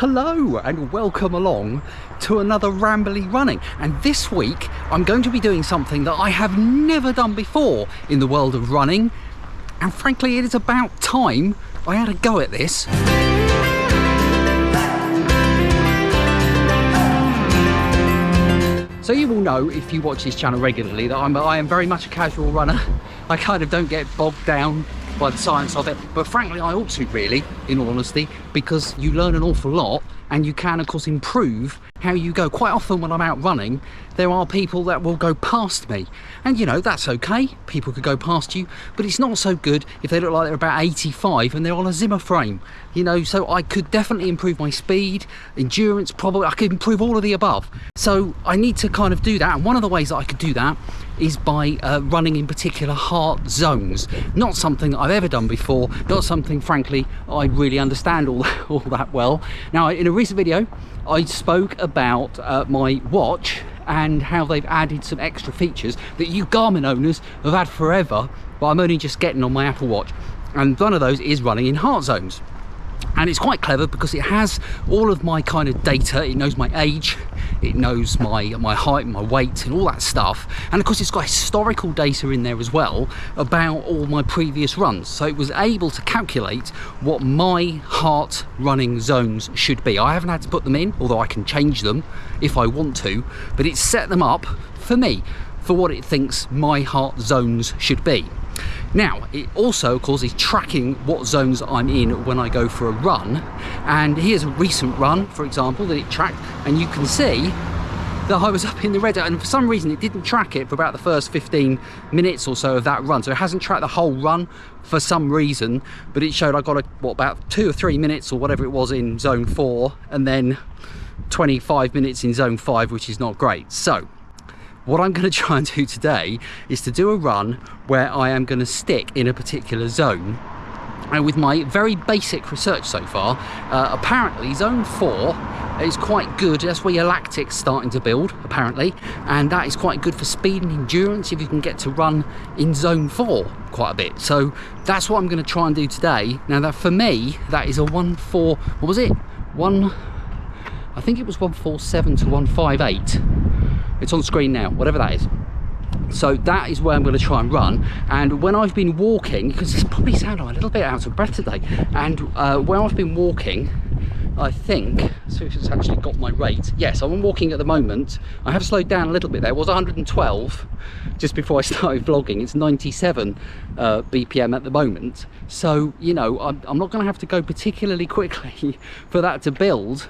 Hello and welcome along to another Rambly Running, and this week I'm going to be doing something that I have never done before in the world of running, and frankly it is about time I had a go at this. So you will know, if you watch this channel regularly, that I am very much a casual runner. I kind of don't get bogged down by the science of it, but frankly I ought to, really, in all honesty, because you learn an awful lot and you can of course improve how you go. Quite often when I'm out running, there are people that will go past me, and you know, that's okay, people could go past you, but it's not so good if they look like they're about 85 and they're on a Zimmer frame, you know. So I could definitely improve my speed, endurance, probably I could improve all of the above. So I need to kind of do that, and one of the ways that I could do that is by running in particular heart zones. Not something I've ever done before, not something frankly I really understand all that well. Now, in a recent video I spoke about my watch and how they've added some extra features that you Garmin owners have had forever, but I'm only just getting on my Apple Watch, and one of those is running in heart zones. And it's quite clever because it has all of my kind of data. It knows my age, it knows my height, my weight and all that stuff, and of course it's got historical data in there as well about all my previous runs. So it was able to calculate what my heart running zones should be. I haven't had to put them in, although I can change them if I want to, but it's set them up for me for what it thinks my heart zones should be. Now, it also, of course, is tracking what zones I'm in when I go for a run. And here's a recent run, for example, that it tracked, and you can see that I was up in the red zone, and for some reason it didn't track it for about the first 15 minutes or so of that run. So it hasn't tracked the whole run for some reason, but it showed I got about 2 or 3 minutes or whatever it was in zone 4, and then 25 minutes in zone 5, which is not great. So what I'm going to try and do today is to do a run where I am going to stick in a particular zone. And with my very basic research so far, apparently zone 4 is quite good. That's where your lactic's starting to build, apparently, and that is quite good for speed and endurance if you can get to run in zone 4 quite a bit. So that's what I'm going to try and do today. Now, that for me, that is a 1.4, what was it? I think it was 147 to 158. It's on screen now, whatever that is. So that is where I'm going to try and run. And when I've been walking, because this probably sounded a little bit out of breath today, and when I've been walking, I think, so it's actually got my rate. Yes, I'm walking at the moment. I have slowed down a little bit there. It was 112 just before I started vlogging. It's 97 BPM at the moment. So, you know, I'm not going to have to go particularly quickly for that to build.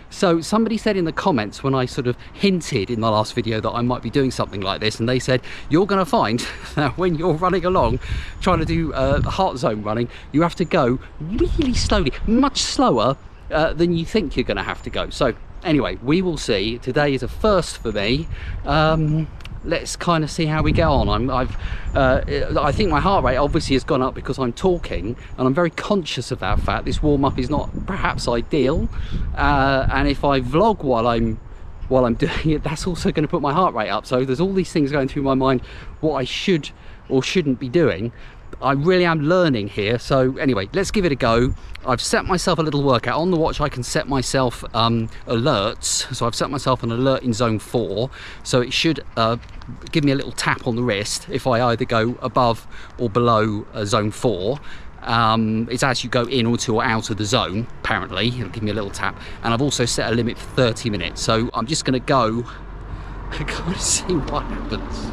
So somebody said in the comments, when I sort of hinted in the last video that I might be doing something like this, and they said, you're going to find that when you're running along trying to do heart zone running, you have to go really slowly, much slower than you think you're going to have to go. So anyway, we will see. Today is a first for me. Let's kind of see how we get on. I think my heart rate obviously has gone up because I'm talking, and I'm very conscious of that fact. This warm-up is not perhaps ideal, and if I vlog while I'm doing it, that's also going to put my heart rate up. So there's all these things going through my mind, what I should or shouldn't be doing. I really am learning here. So anyway, let's give it a go. I've set myself a little workout on the watch. I can set myself alerts, so I've set myself an alert in zone 4, so it should give me a little tap on the wrist if I either go above or below zone 4. It's as you go in or out of the zone, apparently it'll give me a little tap. And I've also set a limit for 30 minutes, so I'm just going to go and kind of see what happens.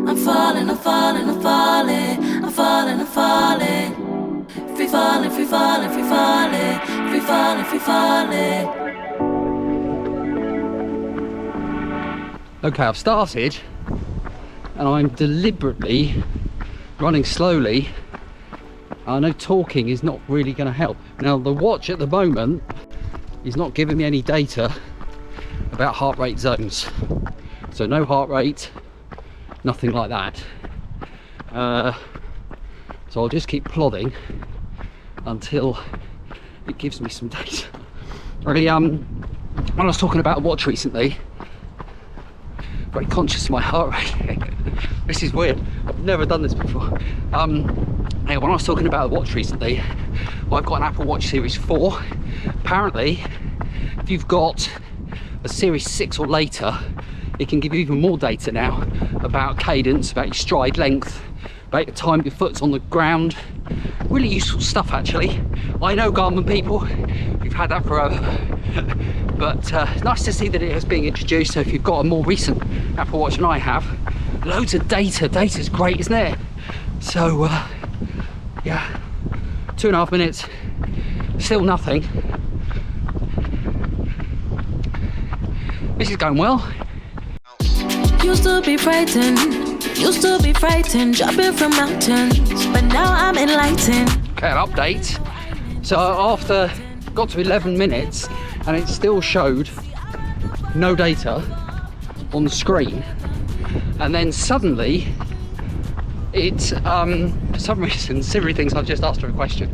I'm falling, I'm falling, I'm falling, I'm falling, I'm falling. Free falling, free falling, free falling, free falling, free falling. Okay, I've started, and I'm deliberately running slowly. I know talking is not really going to help. Now, the watch at the moment is not giving me any data about heart rate zones. So no heart rate, nothing like that. So I'll just keep plodding until it gives me some data. Really, when I was talking about a watch recently, very conscious of my heart rate. This is weird, I've never done this before. When I was talking about a watch recently, I've got an Apple Watch Series 4. Apparently if you've got a Series 6 or later, it can give you even more data now about cadence, about your stride length, about the time your foot's on the ground. Really useful stuff, actually. I know Garmin people, we've had that forever. But it's nice to see that it is being introduced. So if you've got a more recent Apple Watch than I have, loads of data. Data's great, isn't it? So yeah, 2.5 minutes, still nothing. This is going well. Used to be frightened, jumping from mountains, but now I'm enlightened. Okay, an update. So after got to 11 minutes and it still showed no data on the screen, and then suddenly it for some reason Siri thinks I've just asked her a question,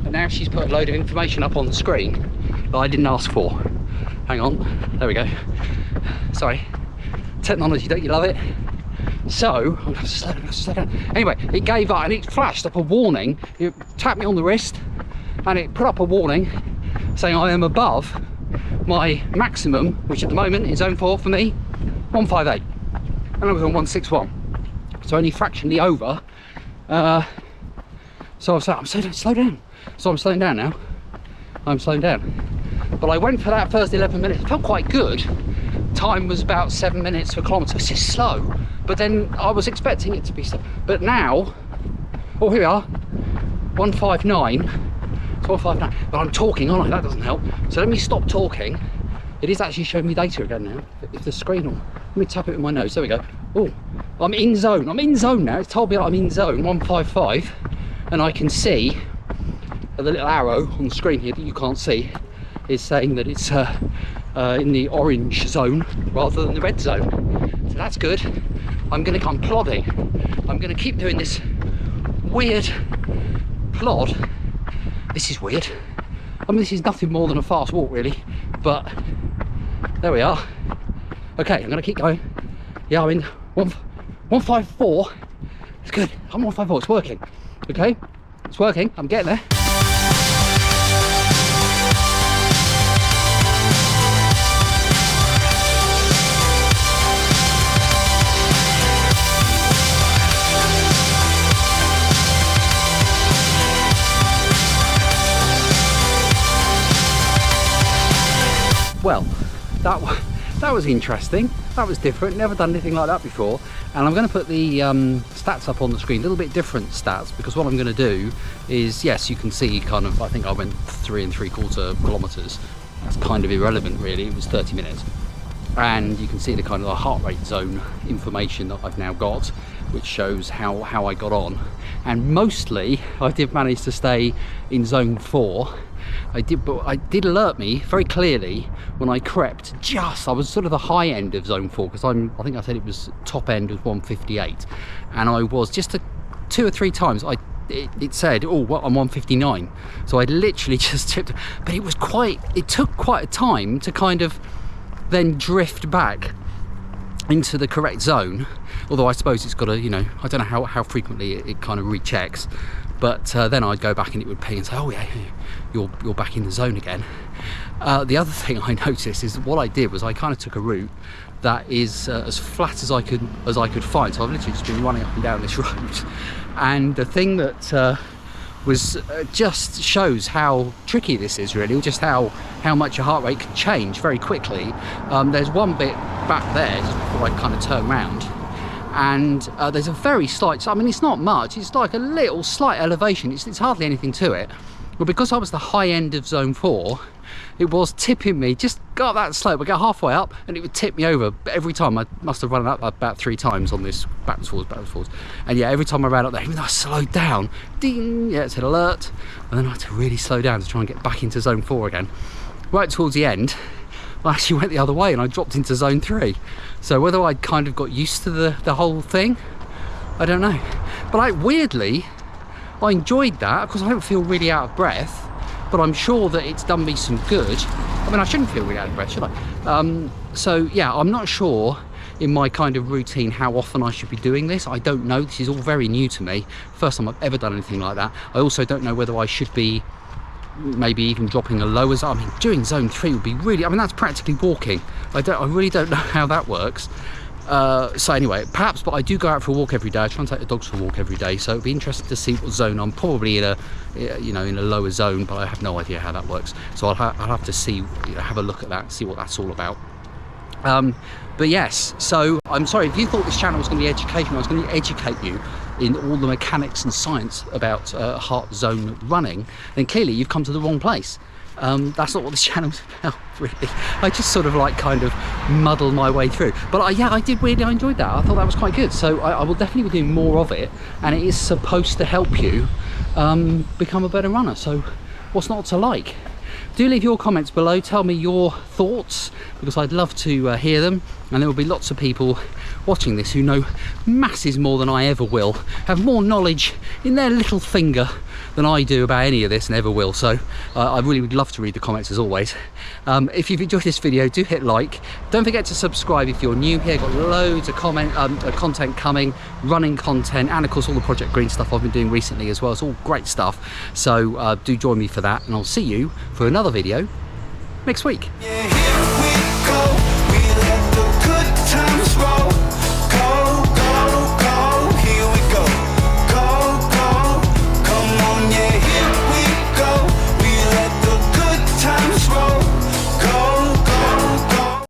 and now she's put a load of information up on the screen that I didn't ask for. Hang on, there we go. Sorry, technology, don't you love it? So I'm gonna slow down. Anyway, it gave up and it flashed up a warning. It tapped me on the wrist and it put up a warning saying I am above my maximum, which at the moment in zone 4 for me 158, and I was on 161, so only fractionally over. So I was like, I'm slow down. So I'm slowing down now. I'm slowing down. But I went for that first 11 minutes. It felt quite good. Time was about 7 minutes per kilometre. It's just slow. But then I was expecting it to be slow. But now, oh, here we are, 159. It's 159. But I'm talking, aren't I? That doesn't help. So let me stop talking. It is actually showing me data again now. If the screen will, let me tap it with my nose. There we go. Oh, I'm in zone. I'm in zone now. It's told me I'm in zone 155, and I can see the little arrow on the screen here that you can't see is saying that it's in the orange zone rather than the red zone. So that's good. I'm plodding. I'm gonna keep doing this weird plod. This is weird. I mean, this is nothing more than a fast walk really, but there we are. Okay, I'm gonna keep going. Yeah, I'm in 154. It's good. I'm 154. It's working. Okay, it's working. I'm getting there. Well, that was interesting. That was different. Never done anything like that before. And I'm going to put the stats up on the screen. A little bit different stats, because what I'm going to do is, yes, you can see kind of, I think I went 3 3/4 kilometers. That's kind of irrelevant really. It was 30 minutes. And you can see the kind of the heart rate zone information that I've now got, which shows how I got on. And mostly I did manage to stay in zone 4. But I did alert me very clearly when I crept I was sort of the high end of zone 4, because I think I said it was top end was 158, and I was just 2 or 3 times it said, oh, well, I'm 159, so I literally just tipped. But it took quite a time to kind of then drift back into the correct zone, although I suppose it's got to, you know, I don't know how frequently it kind of rechecks. But then I'd go back and it would ping and say, oh yeah, you're back in the zone again. The other thing I noticed is what I did was I kind of took a route that is as flat as I could find. So I've literally just been running up and down this road. And the thing that was just shows how tricky this is really, just how much your heart rate can change very quickly. There's one bit back there just before I kind of turn around. And there's a very slight, I mean, it's not much, it's like a little slight elevation, it's hardly anything to it. But because I was the high end of zone 4, it was tipping me, just got that slope, I got halfway up and it would tip me over. But every time, I must have run up about 3 times on this backwards, forwards. And yeah, every time I ran up there, even though I slowed down, ding, yeah, it said alert. And then I had to really slow down to try and get back into zone 4 again. Right towards the end, I actually went the other way and I dropped into zone 3. So whether I'd kind of got used to the whole thing, I don't know. But weirdly, I enjoyed that because I don't feel really out of breath, but I'm sure that it's done me some good. I mean, I shouldn't feel really out of breath, should I? So yeah, I'm not sure in my kind of routine how often I should be doing this. I don't know. This is all very new to me. First time I've ever done anything like that. I also don't know whether I should be maybe even dropping a lower zone. I mean, doing zone 3 would be really, I mean, that's practically walking. I really don't know how that works. So anyway, perhaps, but I do go out for a walk every day. I try and take the dogs for a walk every day, so it'd be interesting to see what zone I'm probably in a, you know, in a lower zone, but I have no idea how that works. So I'll have to see, have a look at that, see what that's all about. But yes, so I'm sorry if you thought this channel was going to be educational. I was going to educate you in all the mechanics and science about heart zone running. Then clearly you've come to the wrong place. That's not what this channel's about, really. I just sort of like kind of muddle my way through. But yeah, I enjoyed that. I thought that was quite good. So I will definitely be doing more of it, and it is supposed to help you become a better runner. So what's not to like? Do leave your comments below, tell me your thoughts, because I'd love to hear them, and there will be lots of people watching this who know masses more than I ever will, have more knowledge in their little finger than I do about any of this and ever will. So I really would love to read the comments as always. If you've enjoyed this video, do hit like. Don't forget to subscribe if you're new here. Got loads of content coming, running content, and of course all the Project Green stuff I've been doing recently as well. It's all great stuff. So do join me for that, and I'll see you for another video next week. Yeah,